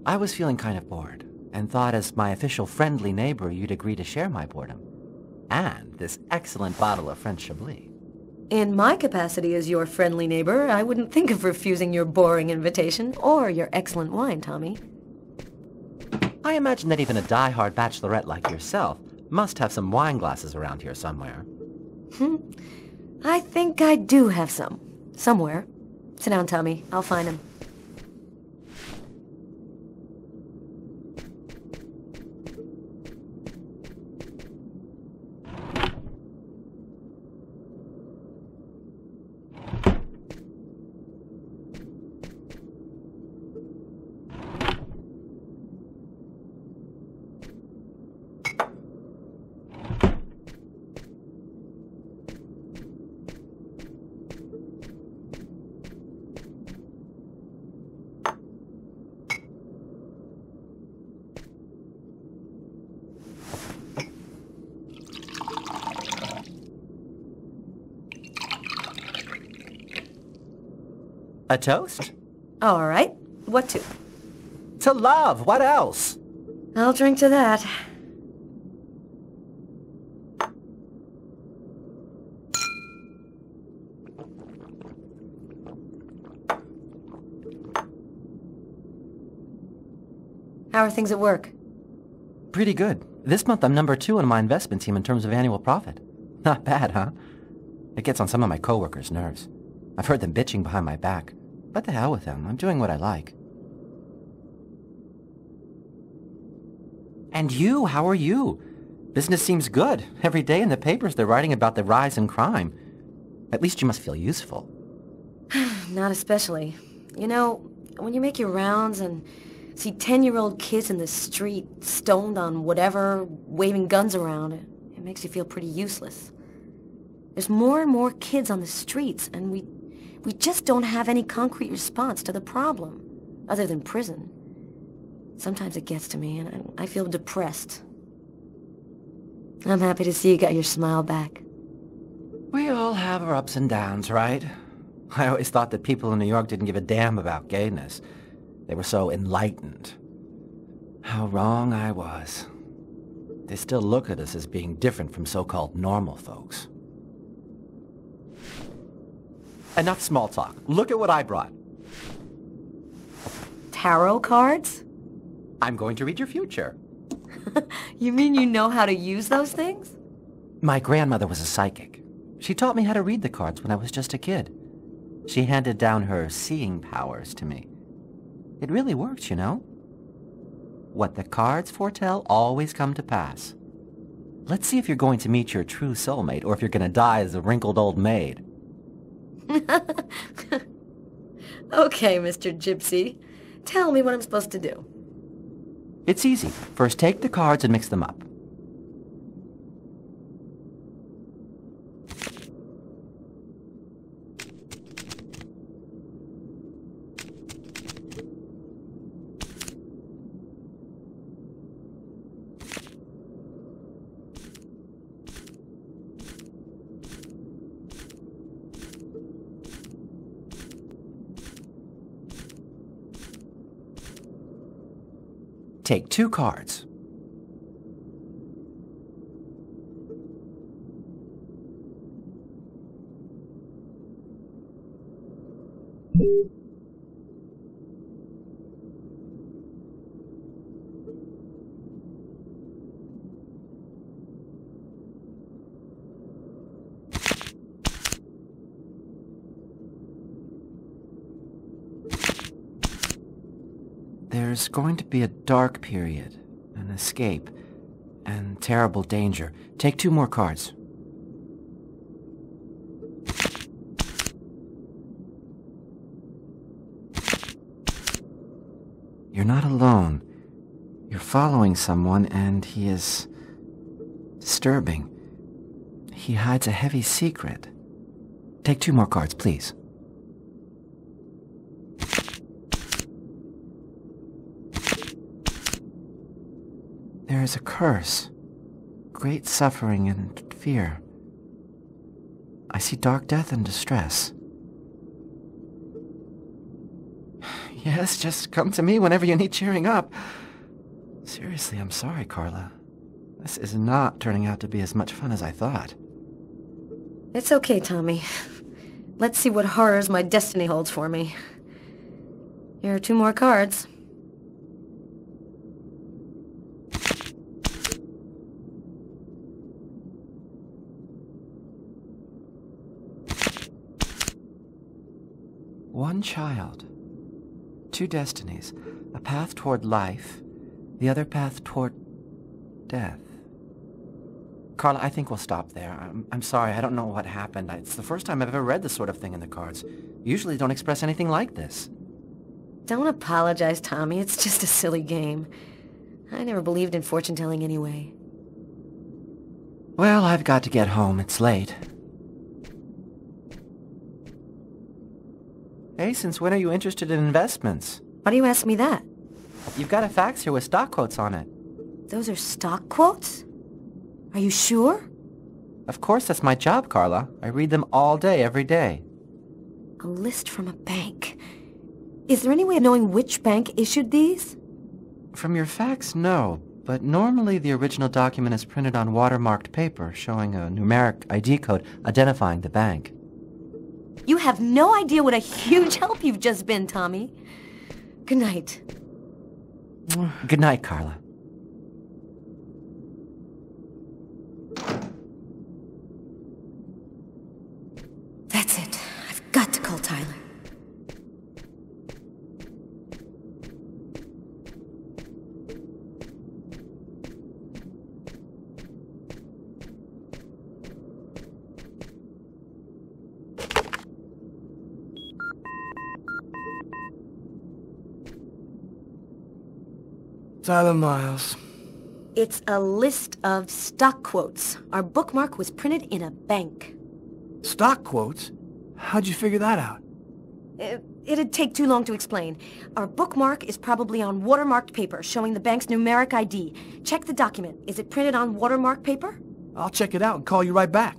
I was feeling kind of bored, and thought as my official friendly neighbor you'd agree to share my boredom. And this excellent bottle of French Chablis. In my capacity as your friendly neighbor, I wouldn't think of refusing your boring invitation or your excellent wine, Tommy. I imagine that even a die-hard bachelorette like yourself must have some wine glasses around here somewhere. I think I do have some. Somewhere. Sit down, Tommy. I'll find them. A toast? All right. What to? To love! What else? I'll drink to that. How are things at work? Pretty good. This month I'm number 2 on my investment team in terms of annual profit. Not bad, huh? It gets on some of my coworkers' nerves. I've heard them bitching behind my back. But the hell with them. I'm doing what I like. And you, how are you? Business seems good. Every day in the papers they're writing about the rise in crime. At least you must feel useful. Not especially. You know, when you make your rounds and see 10-year-old kids in the street, stoned on whatever, waving guns around, it makes you feel pretty useless. There's more and more kids on the streets, and we just don't have any concrete response to the problem, other than prison. Sometimes it gets to me, and I feel depressed. I'm happy to see you got your smile back. We all have our ups and downs, right? I always thought that people in New York didn't give a damn about gayness. They were so enlightened. How wrong I was. They still look at us as being different from so-called normal folks. Enough small talk. Look at what I brought. Tarot cards? I'm going to read your future. You mean you know how to use those things? My grandmother was a psychic. She taught me how to read the cards when I was just a kid. She handed down her seeing powers to me. It really works, you know. What the cards foretell always come to pass. Let's see if you're going to meet your true soulmate or if you're going to die as a wrinkled old maid. Okay, Mr. Gypsy. Tell me what I'm supposed to do. It's easy. First, take the cards and mix them up. Take 2 cards. There's going to be a dark period, an escape, and terrible danger. Take 2 more cards. You're not alone. You're following someone, and he is disturbing. He hides a heavy secret. Take 2 more cards, please. There is a curse, great suffering and fear. I see dark death and distress. Yes, just come to me whenever you need cheering up. Seriously, I'm sorry, Carla. This is not turning out to be as much fun as I thought. It's okay, Tommy. Let's see what horrors my destiny holds for me. Here are 2 more cards. One child, 2 destinies, a path toward life, the other path toward death. Carla, I think we'll stop there. I'm sorry, I don't know what happened. It's the first time I've ever read this sort of thing in the cards. Usually don't express anything like this. Don't apologize, Tommy. It's just a silly game. I never believed in fortune-telling anyway. Well, I've got to get home. It's late. Hey, since when are you interested in investments? Why do you ask me that? You've got a fax here with stock quotes on it. Those are stock quotes? Are you sure? Of course, that's my job, Carla. I read them all day, every day. A list from a bank. Is there any way of knowing which bank issued these? From your fax, no. But normally the original document is printed on watermarked paper, showing a numeric ID code identifying the bank. You have no idea what a huge help you've just been, Tommy. Good night. Good night, Carla. That's it. I've got to call Tyler. Tyler Miles. It's a list of stock quotes. Our bookmark was printed in a bank. Stock quotes? How'd you figure that out? It'd take too long to explain. Our bookmark is probably on watermarked paper, showing the bank's numeric ID. Check the document. Is it printed on watermarked paper? I'll check it out and call you right back.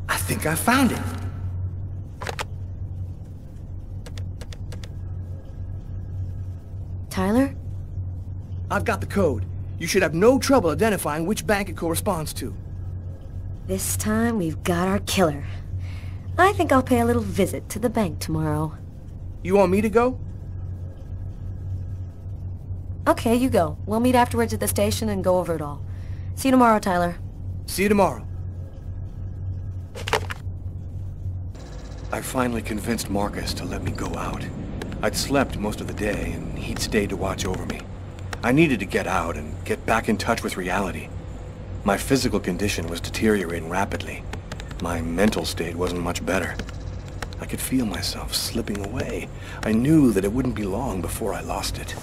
I think I found it. Tyler? I've got the code. You should have no trouble identifying which bank it corresponds to. This time we've got our killer. I think I'll pay a little visit to the bank tomorrow. You want me to go? Okay, you go. We'll meet afterwards at the station and go over it all. See you tomorrow, Tyler. See you tomorrow. I finally convinced Marcus to let me go out. I'd slept most of the day, and he'd stayed to watch over me. I needed to get out and get back in touch with reality. My physical condition was deteriorating rapidly. My mental state wasn't much better. I could feel myself slipping away. I knew that it wouldn't be long before I lost it.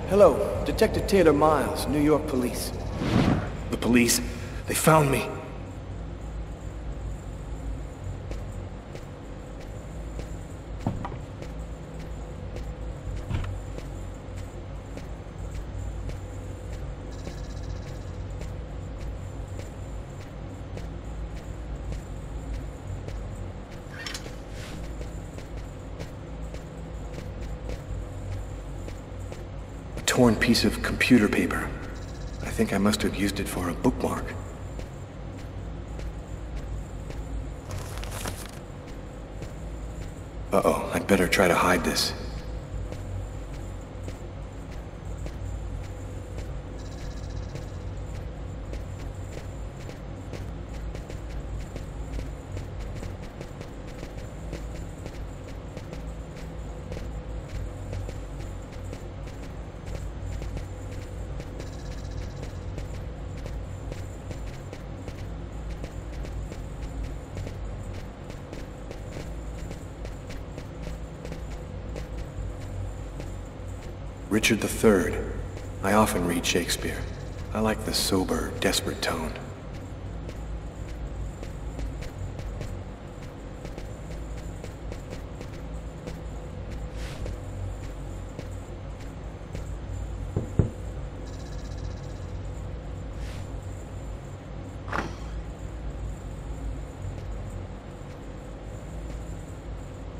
Hello, Detective Taylor Miles, New York Police. The police, they found me. torn piece of computer paper. I think I must have used it for a bookmark. Uh-oh, I'd better try to hide this. Richard III. I often read Shakespeare. I like the sober, desperate tone.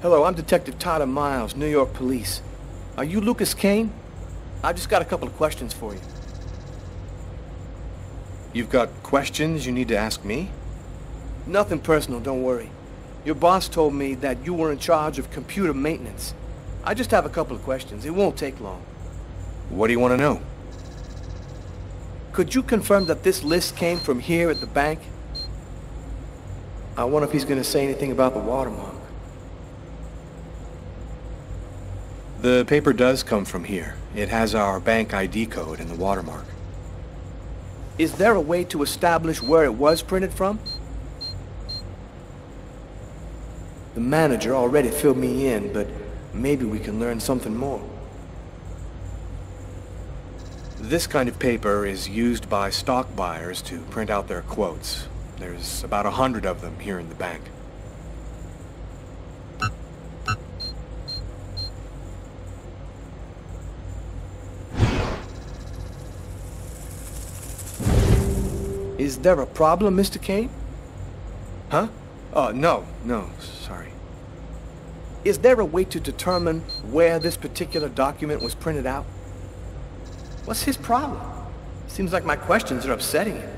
Hello, I'm Detective Tyler Miles, New York Police. Are you Lucas Kane? I've just got a couple of questions for you. You've got questions you need to ask me? Nothing personal, don't worry. Your boss told me that you were in charge of computer maintenance. I just have a couple of questions. It won't take long. What do you want to know? Could you confirm that this list came from here at the bank? I wonder if he's going to say anything about the watermark. The paper does come from here. It has our bank ID code and the watermark. Is there a way to establish where it was printed from? The manager already filled me in, but maybe we can learn something more. This kind of paper is used by stock buyers to print out their quotes. There's about 100 of them here in the bank. Is there a problem, Mr. Kane? Huh? No, sorry. Is there a way to determine where this particular document was printed out? What's his problem? Seems like my questions are upsetting him.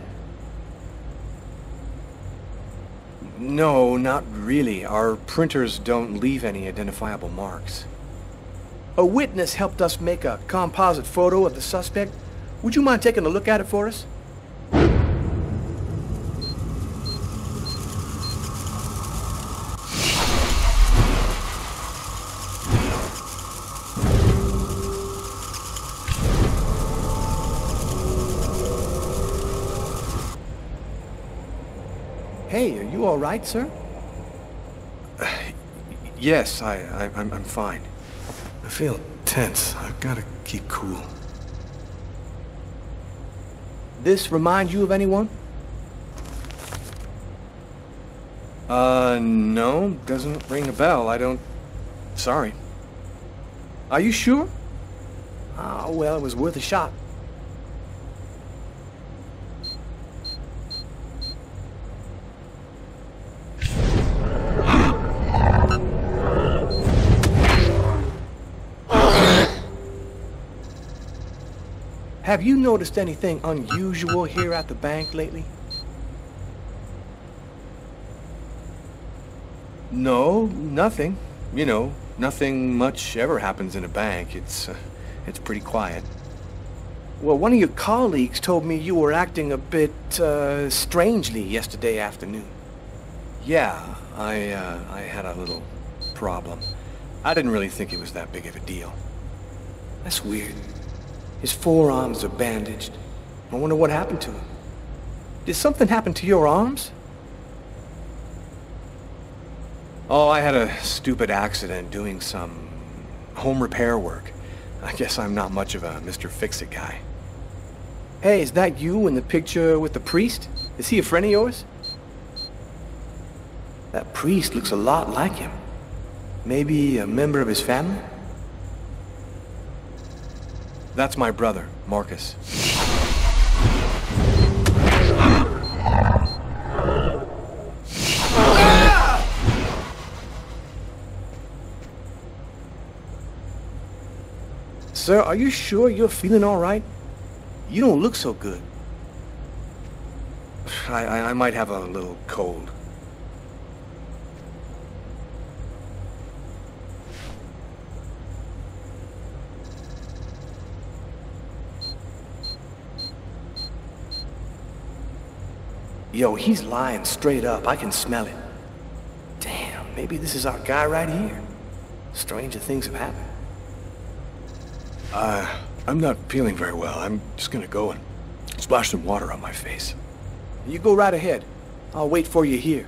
No, not really. Our printers don't leave any identifiable marks. A witness helped us make a composite photo of the suspect. Would you mind taking a look at it for us? Hey, are you all right, sir? Yes, I'm fine. I feel tense. I've got to keep cool. This remind you of anyone? No, doesn't ring a bell. I don't... Sorry. Are you sure? Oh, well, it was worth a shot. Have you noticed anything unusual here at the bank lately? No, nothing. You know, nothing much ever happens in a bank. It's pretty quiet. Well, one of your colleagues told me you were acting a bit, strangely yesterday afternoon. Yeah, I had a little problem. I didn't really think it was that big of a deal. That's weird. His forearms are bandaged. I wonder what happened to him. Did something happen to your arms? Oh, I had a stupid accident doing some home repair work. I guess I'm not much of a Mr. Fix-It guy. Hey, is that you in the picture with the priest? Is he a friend of yours? That priest looks a lot like him. Maybe a member of his family? That's my brother, Marcus. Sir, are you sure you're feeling all right? You don't look so good. I might have a little cold. Yo, he's lying straight up. I can smell it. Damn, maybe this is our guy right here. Stranger things have happened. I'm not feeling very well. I'm just gonna go and splash some water on my face. You go right ahead. I'll wait for you here.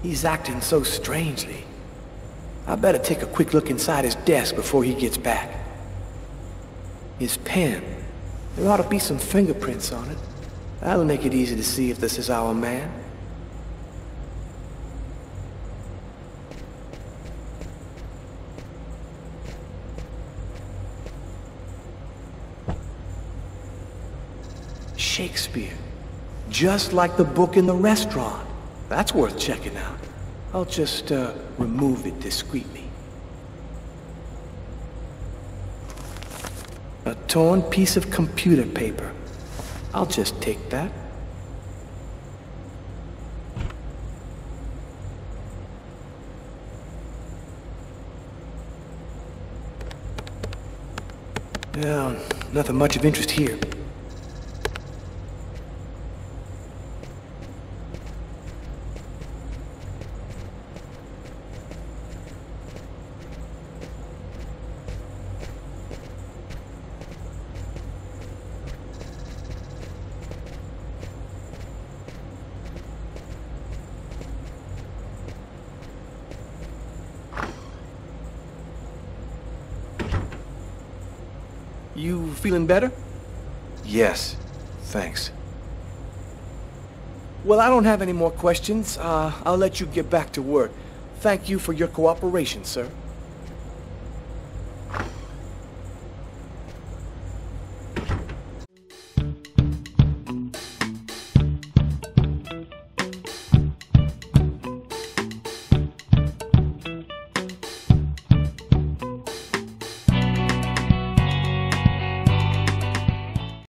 He's acting so strangely. I better take a quick look inside his desk before he gets back. His pen. There ought to be some fingerprints on it. That'll make it easy to see if this is our man. Shakespeare. Just like the book in the restaurant. That's worth checking out. I'll just, remove it discreetly. A torn piece of computer paper. I'll just take that. Yeah, nothing much of interest here. You feeling better? Yes, thanks. Well, I don't have any more questions. I'll let you get back to work. Thank you for your cooperation, sir.